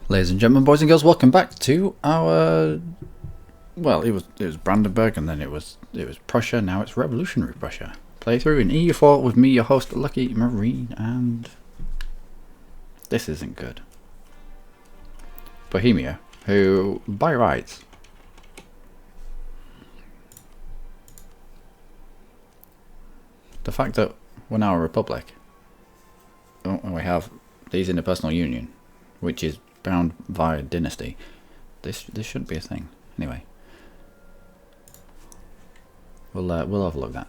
Ladies and gentlemen, boys and girls, welcome back to our, well, it was Brandenburg, and then it was Prussia. Now it's revolutionary Prussia playthrough in EU4 with me, your host Luckymarine, and this isn't good. Bohemia, who by rights the fact that we're now a republic and we have these interpersonal union, which is bound via dynasty, this shouldn't be a thing. Anyway, we'll overlook that.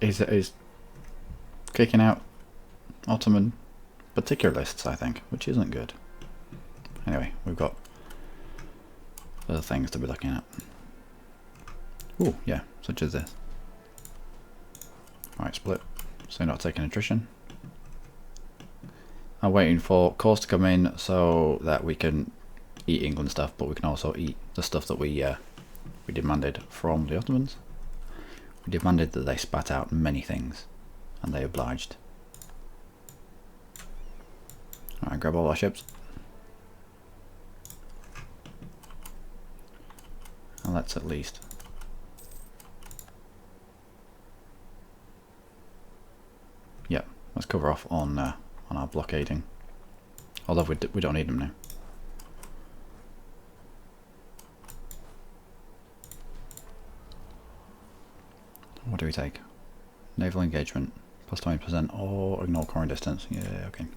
Is kicking out Ottoman particularists, I think, which isn't good. Anyway, we've got other things to be looking at. Ooh, yeah, such as this. Alright, split. So you're not taking attrition. I'm waiting for cores to come in so that we can eat England stuff, but we can also eat the stuff that we demanded from the Ottomans. We demanded that they spat out many things, and they obliged. Alright, grab all our ships. And let's at least let's cover off on our blockading. Although we don't need them now. What do we take? Naval engagement plus 20% or ignore current distance. Yeah, okay.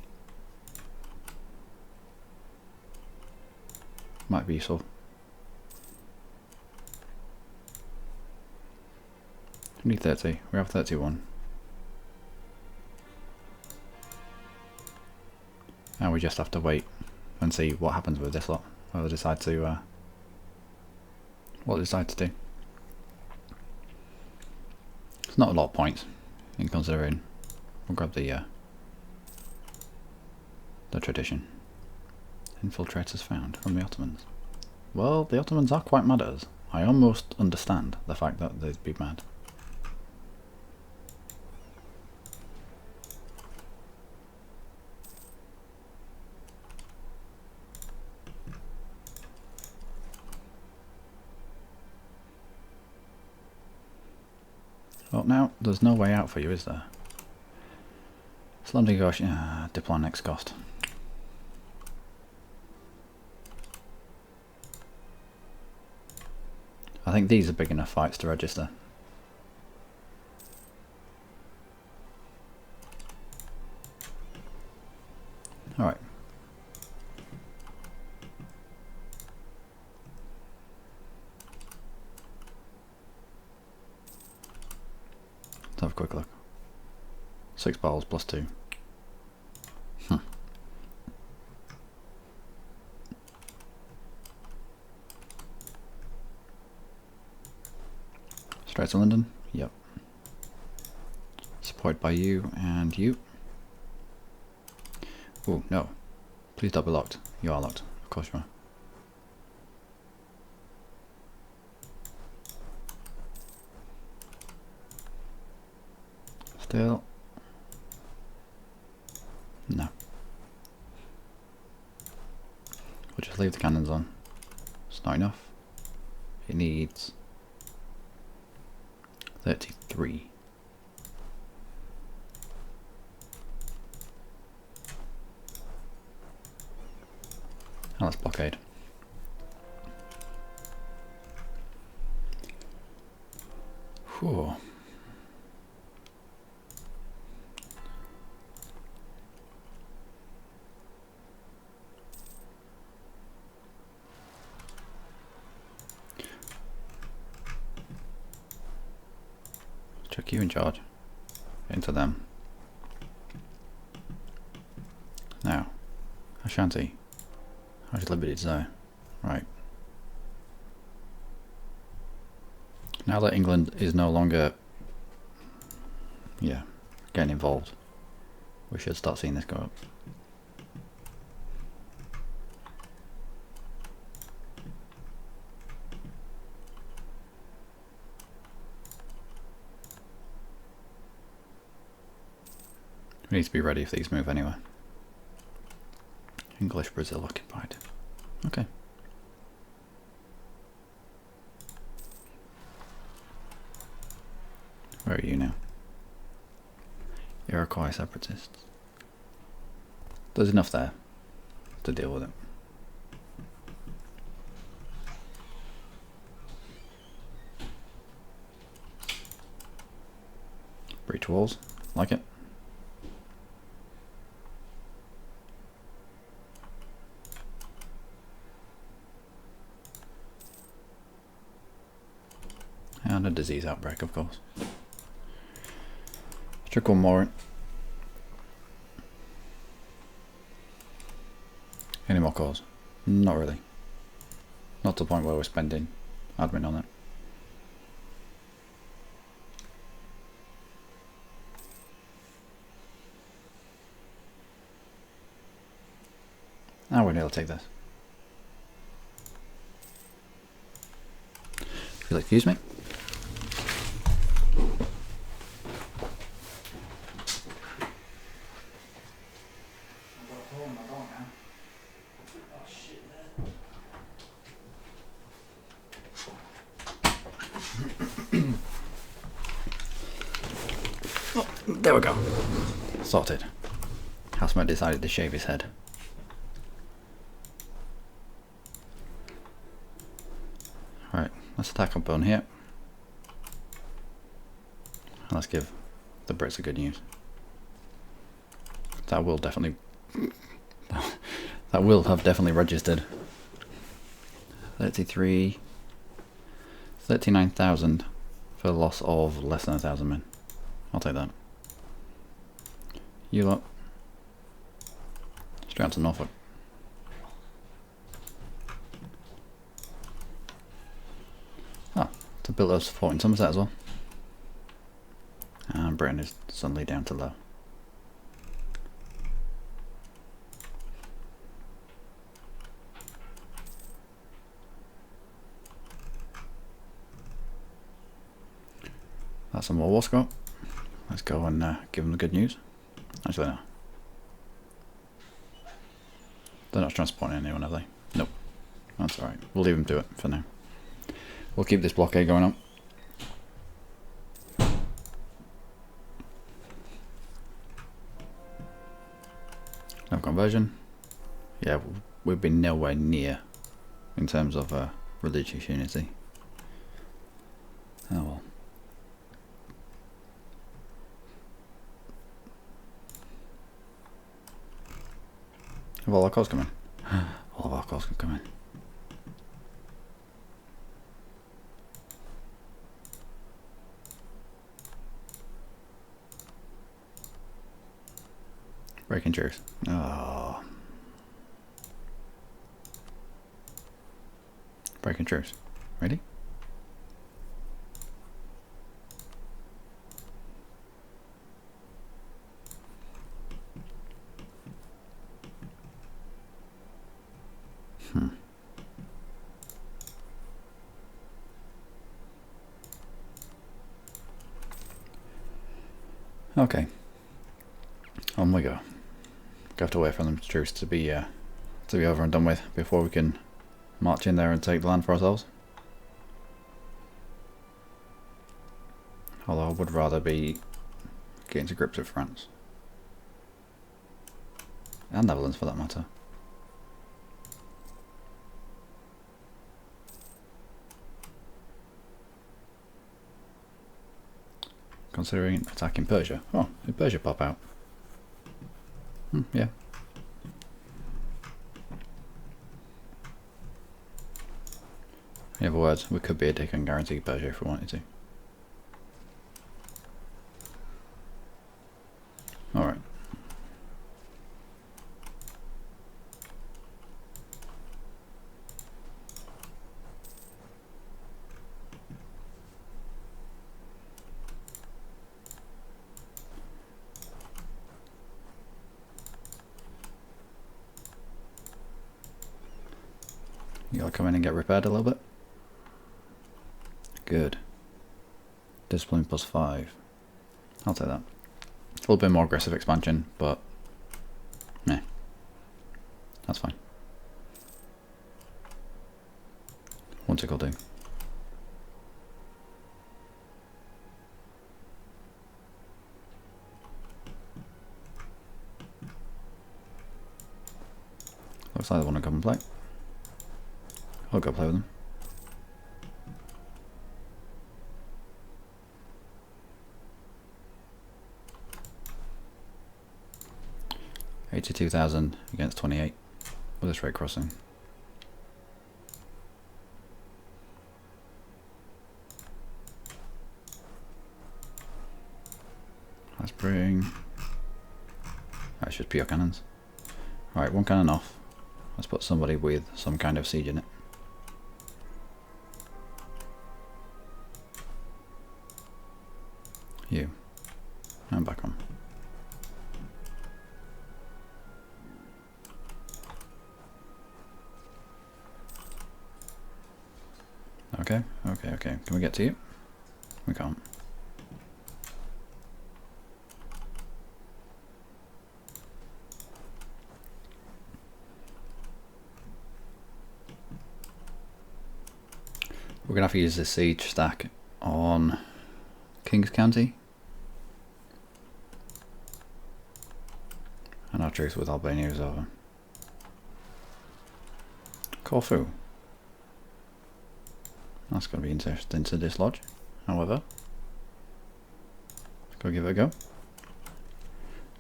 Might be useful. We need 30. We have 31. Now we just have to wait and see what happens with this lot. What they decide to do. It's not a lot of points in considering. We'll grab the tradition. Infiltrators found from the Ottomans. Well, the Ottomans are quite mad at us. I almost understand the fact that they'd be mad. Well, now there's no way out for you, is there? Slum negotiation. Diplomatic cost. I think these are big enough fights to register. Alright. Let's have a quick look. 6 balls plus 2. Straight to London? Yep. Supported by you and you. Oh, no. Please don't be locked. You are locked. Of course you are. Still. No. We'll just leave the cannons on. It's not enough. It needs 33. Now let's blockade. Whew. Chuck you in charge. Into them. Now, Ashanti. How's Liberty Desire? Right. Now that England is no longer getting involved, we should start seeing this go up. We need to be ready if these move anyway. English Brazil occupied. Okay. Where are you now? Iroquois separatists. There's enough there to deal with it. Breach walls, like it. And a disease outbreak, of course. Trickle more. Any more calls? Not really. Not to the point where we're spending admin on it. Now we're going to take this. If you'll excuse me. Oh, there we go. Sorted. Housemate decided to shave his head. Right, let's attack up on here. Let's give the Brits a good news. That will definitely that will have definitely registered. 39,000 for the loss of less than 1,000 men. I'll take that. You lot. Straight on to Norfolk. Ah, to build us fort in Somerset as well. And Britain is suddenly down to low. That's some more war score. Let's go and give them the good news. Actually, no. They're not transporting anyone, have they? Nope. That's alright. We'll leave them to it for now. We'll keep this blockade going on. No conversion. Yeah, we've been nowhere near in terms of religious unity. Oh well. Have all our calls come in? All of our calls can come in. Breaking truce. Oh. Breaking truce. Ready? Okay. On we go. Have to wait for them truce to be over and done with before we can march in there and take the land for ourselves. Although I would rather be getting to grips with France. And Netherlands for that matter. Considering attacking Persia. Oh, did Persia pop out? Yeah. In other words, we could be a dick and guarantee Persia if we wanted to. Alright. You gotta come in and get repaired a little bit. Good. Discipline +5. I'll take that. A little bit more aggressive expansion, but meh. That's That's fine. One tick will do. Looks like they want to come and play. I'll go play with them. $82,000 against 28 with this rate crossing. Let's bring... That's just pure cannons. Alright, one cannon off. Let's put somebody with some kind of siege in it. You. And back on. Okay, okay, okay. Can we get to you? We can't. We're gonna have to use this siege stack on Kings County. And our truce with Albania is over. Corfu. That's going to be interesting to dislodge. However, let's go give it a go.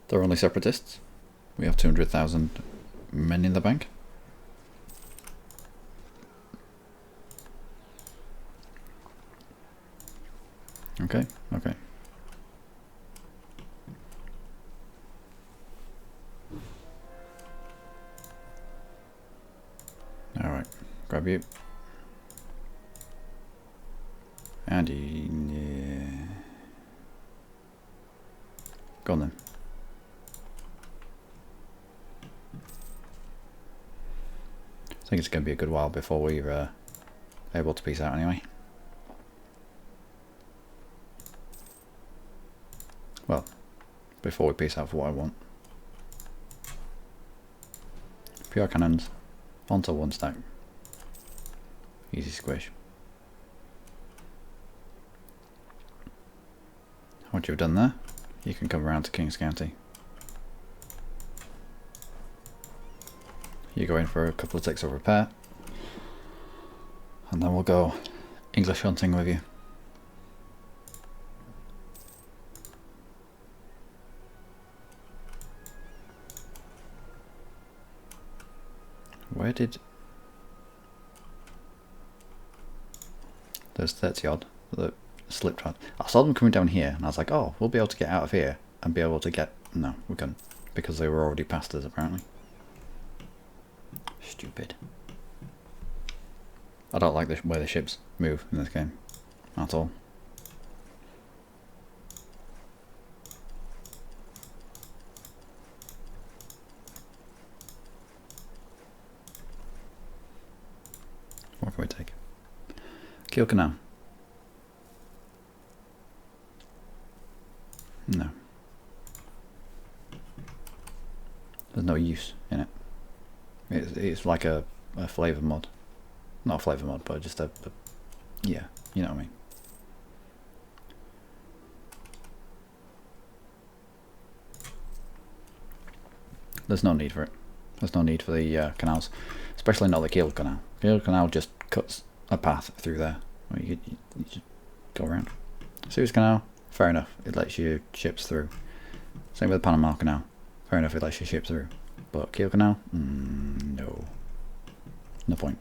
They're only separatists. We have 200,000 men in the bank. Okay, okay. Alright, grab you. And yeah. Go on then. I think it's going to be a good while before we're able to peace out anyway. Well, before we peace out for what I want. Pure cannons onto one stack. Easy squish. Once you've done there, you can come around to Kings County. You go in for a couple of ticks of repair, and then we'll go English hunting with you. Where did... There's 30 odd that slipped out. I saw them coming down here and I was like, oh, we'll be able to get out of here and be able to get... No, we couldn't, because they were already past us apparently. Stupid. I don't like the way the ships move in this game at all. What can we take? Kiel Canal. No. There's no use in it. It's like a flavour mod. Not a flavour mod, but just a... Yeah, you know what I mean. There's no need for it. There's no need for the canals. Especially not the Kiel Canal. Kiel Canal just cuts a path through there. You just go around. Suez Canal, fair enough. It lets your ships through. Same with the Panama Canal. Fair enough, it lets your ships through. But Kiel Canal? No. No point.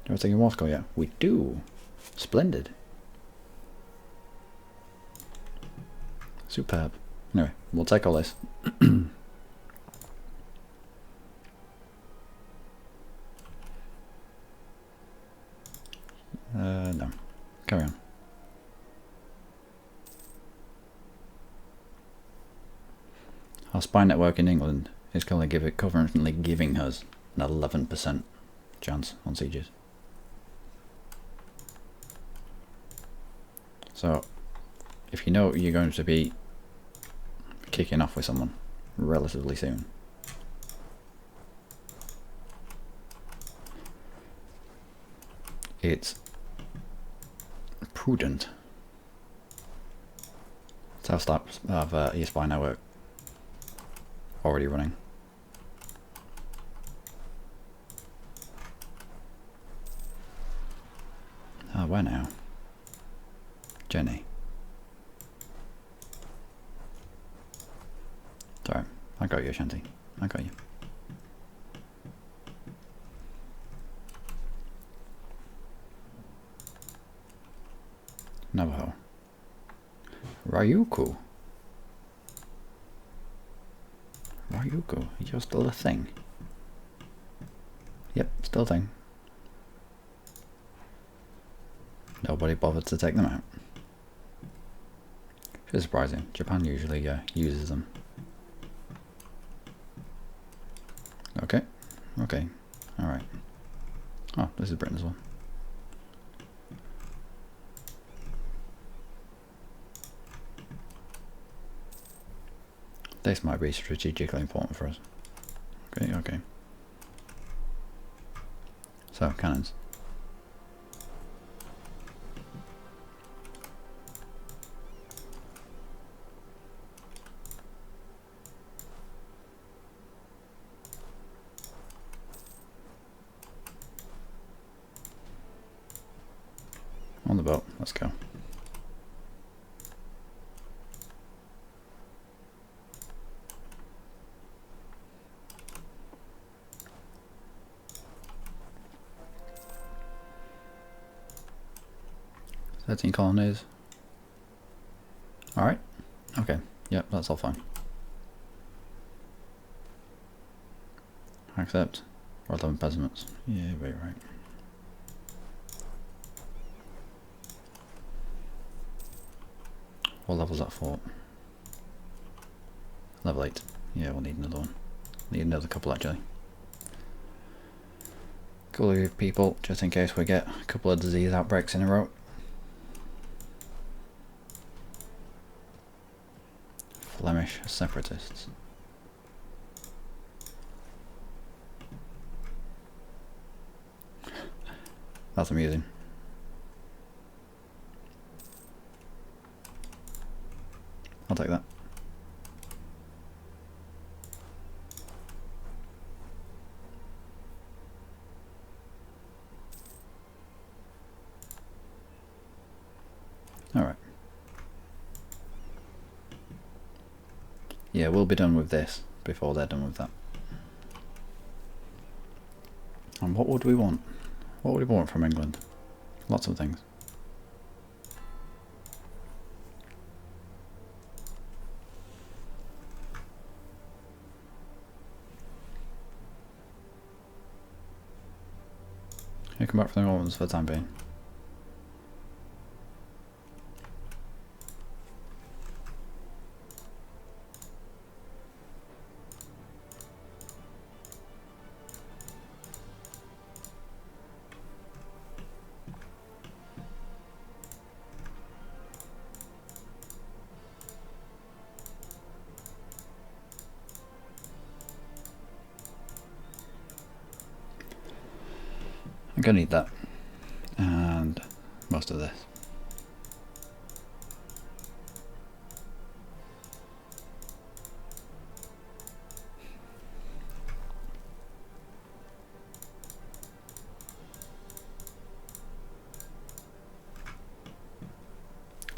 Do I take in Moscow yet? We do. Splendid. Superb. Anyway, we'll take all this. No. Carry on. Our spy network in England is currently giving us an 11% chance on sieges. So, if you know you're going to be kicking off with someone, relatively soon. It's prudent to have start of eSpy network already running. Where now? Jenny. Sorry, I got you, Shanty. I got you. Navajo. Ryuku. Ryuku, you're still a thing. Yep, still a thing. Nobody bothered to take them out. Which is surprising. Japan usually uses them. Okay. Okay. Alright. Oh, this is Britain as well. This might be strategically important for us. Okay, okay. So, cannons. On the boat, let's go. "13 colonies. Alright. Okay. Yep, that's all fine. Accept. Or 11 peasants. Yeah, very right. What level's that fort? Level 8. Yeah, we'll need another one. Need another couple actually. Couple of people, just in case we get a couple of disease outbreaks in a row. Flemish separatists. That's amusing. I'll take that. Alright. Yeah, we'll be done with this before they're done with that. And what would we want? What would we want from England? Lots of things. You come back from the Romans for the time being. I'm gonna need that. And most of this.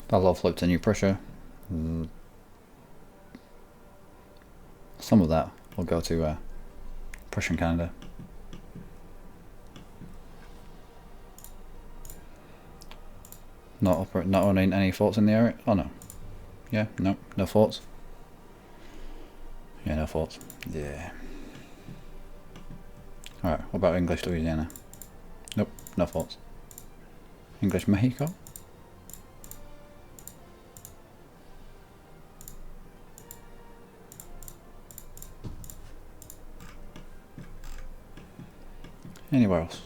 That'll all float to New Prussia. Some of that will go to Prussian Canada. Not owning any forts in the area? Oh no. Yeah, no, no forts. Yeah, no forts. Yeah. Alright, what about English Louisiana? Nope, no forts. English Mexico? Anywhere else?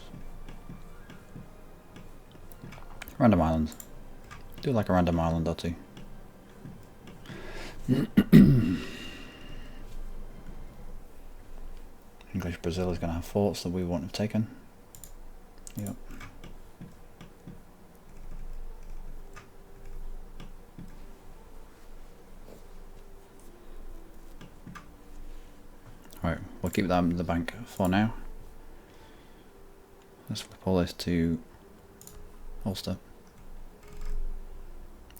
Random islands. Do like a random island or two. English Brazil is going to have forts that we won't have taken. Yep. Right, we'll keep that in the bank for now. Let's flip all this to Ulster.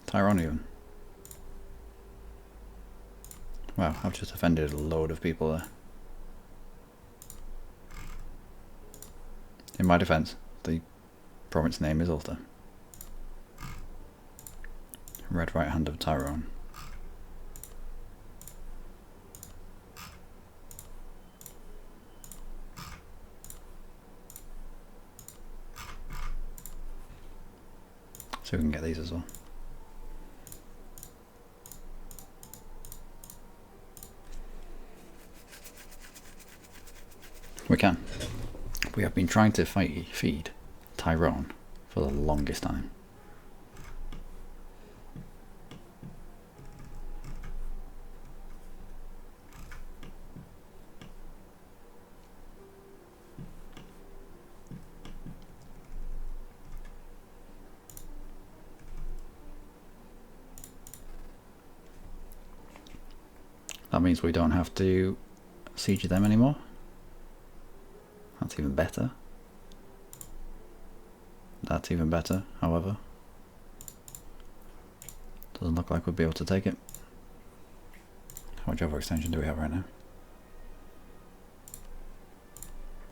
Tyrone even. Wow, I've just offended a load of people there. In my defence, the province name is Ulster. Red right hand of Tyrone. So we can get these as well. We can. We have been trying to feed Tyrone for the longest time. That means we don't have to siege them anymore. That's even better. That's even better, however. Doesn't look like we'll be able to take it. How much overextension do we have right now?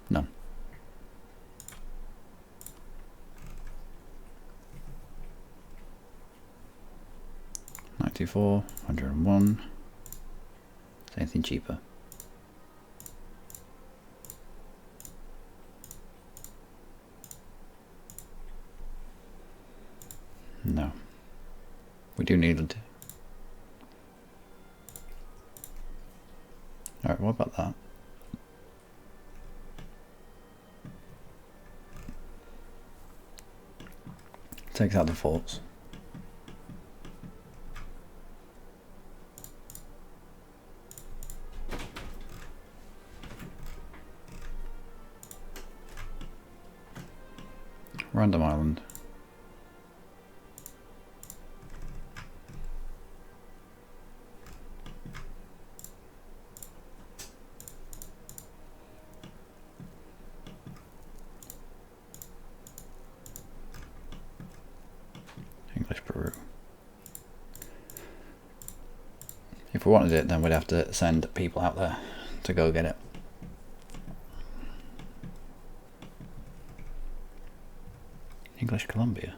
None. $94, 101. Is anything cheaper? No. We do need it. Alright, what about that? Takes out the forts. Random island. English Peru. If we wanted it, then we'd have to send people out there to go get it. English Columbia.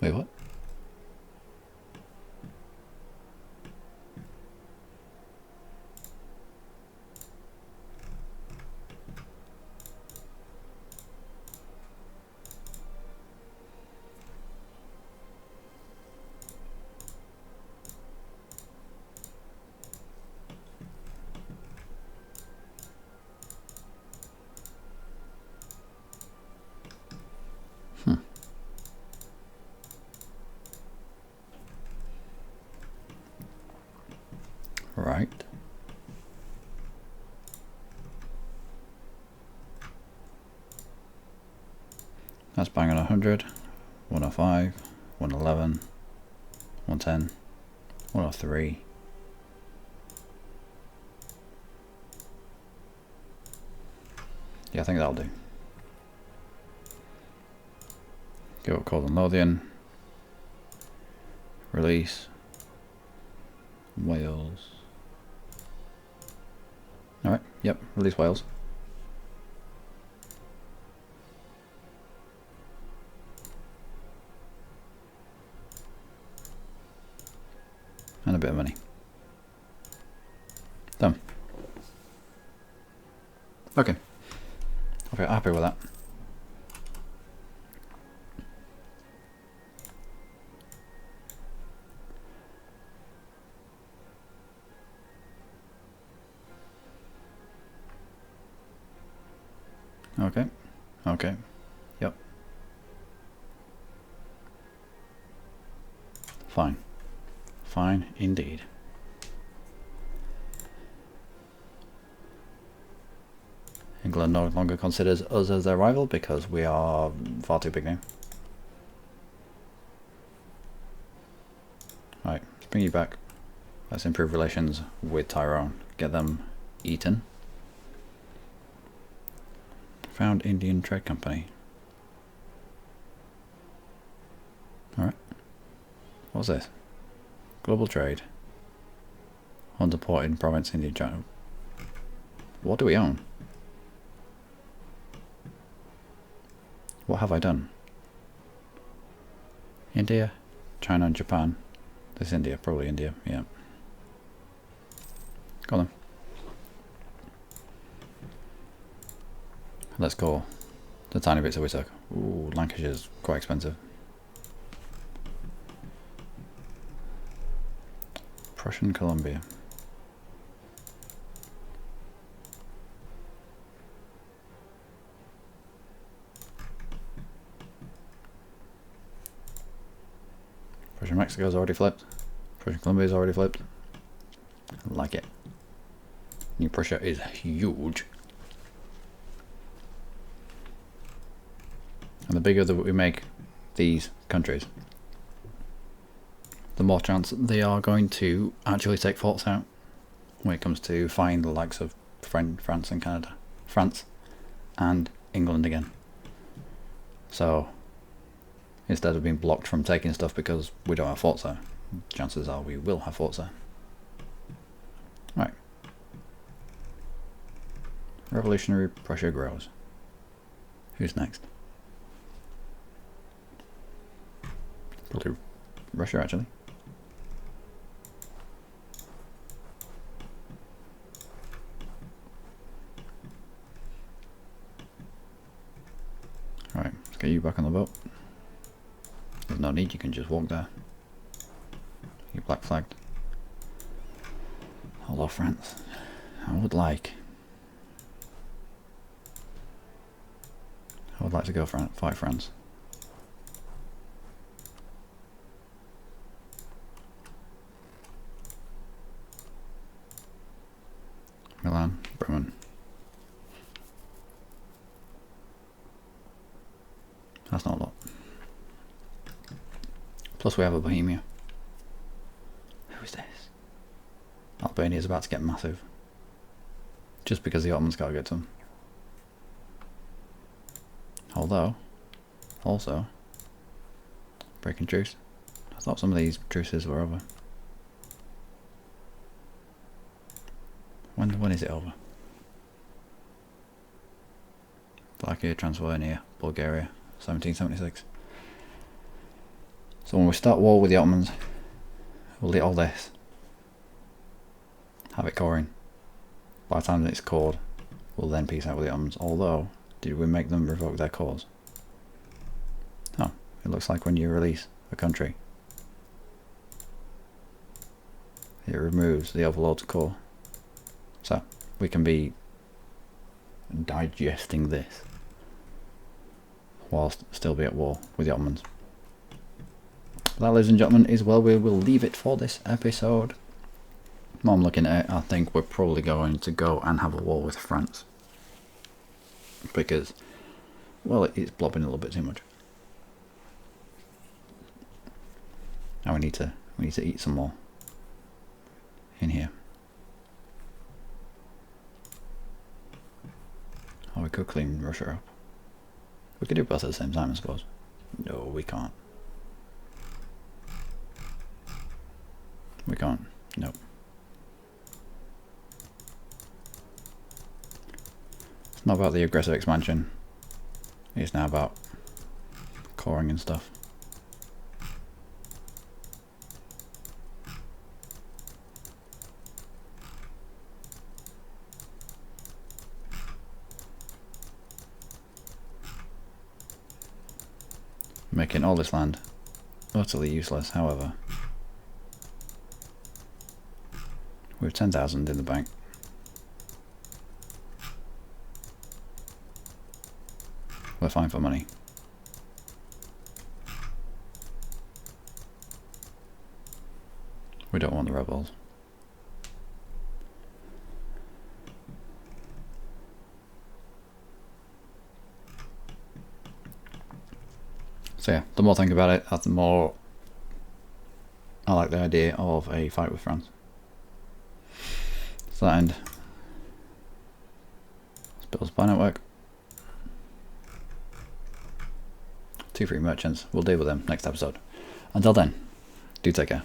Wait, what? Right. That's bang on 100, 105, 111, 110, 103. Yeah, I think that'll do. Give it a call on Lothian. Release. Wales. Alright, yep, release Wales. And a bit of money. Done. Okay. Okay, happy with that. Okay. Okay. Yep. Fine. Fine indeed. England no longer considers us as their rival because we are far too big now. Right, let's bring you back. Let's improve relations with Tyrone. Get them eaten. Found Indian Trade Company. Alright. What's this? Global trade. Underported province India China. What do we own? What have I done? India, China and Japan. This is India, probably India, yeah. Go on then. Let's go the tiny bits that we took. Ooh, Lancashire's quite expensive. Prussian Columbia. Prussian Mexico's already flipped. Prussian Columbia's already flipped. I like it. New Prussia is huge. And the bigger that we make these countries, the more chance they are going to actually take forts out when it comes to fighting the likes of France and Canada. France and England again. So instead of being blocked from taking stuff because we don't have forts there, chances are we will have forts there. Right. Revolutionary Prussia grows. Who's next? Probably Russia, actually. Alright, let's get you back on the boat. There's no need, you can just walk there. You're black flagged. Hello, France. I would like to go fight France. Milan, Bremen. That's not a lot. Plus we have a Bohemia. Who is this? Albania's about to get massive. Just because the Ottomans gotta get to them. Although, also, breaking truce. I thought some of these truces were over. When is it over? Wallachia, Transylvania, Bulgaria, 1776. So when we start war with the Ottomans, we'll do all this. Have it coring. By the time that it's cored, we'll then peace out with the Ottomans. Although, did we make them revoke their cores? Oh, it looks like when you release a country, it removes the overlord's core. So, we can be digesting this whilst still be at war with the Ottomans. That, ladies and gentlemen, is where we will leave it for this episode. While I'm looking at it, I think we're probably going to go and have a war with France. Because, well, it's blobbing a little bit too much. Now we need to eat some more in here. Oh, we could clean Russia up. We could do both at the same time, I suppose. No, we can't. We can't. Nope. It's not about the aggressive expansion. It's now about coring and stuff. Making all this land utterly useless, however. We have 10,000 in the bank. We're fine for money. We don't want the rebels. So yeah, the more I think about it, the more I like the idea of a fight with France. So that end. Let's build a supply network. 2 free merchants. We'll deal with them next episode. Until then, do take care.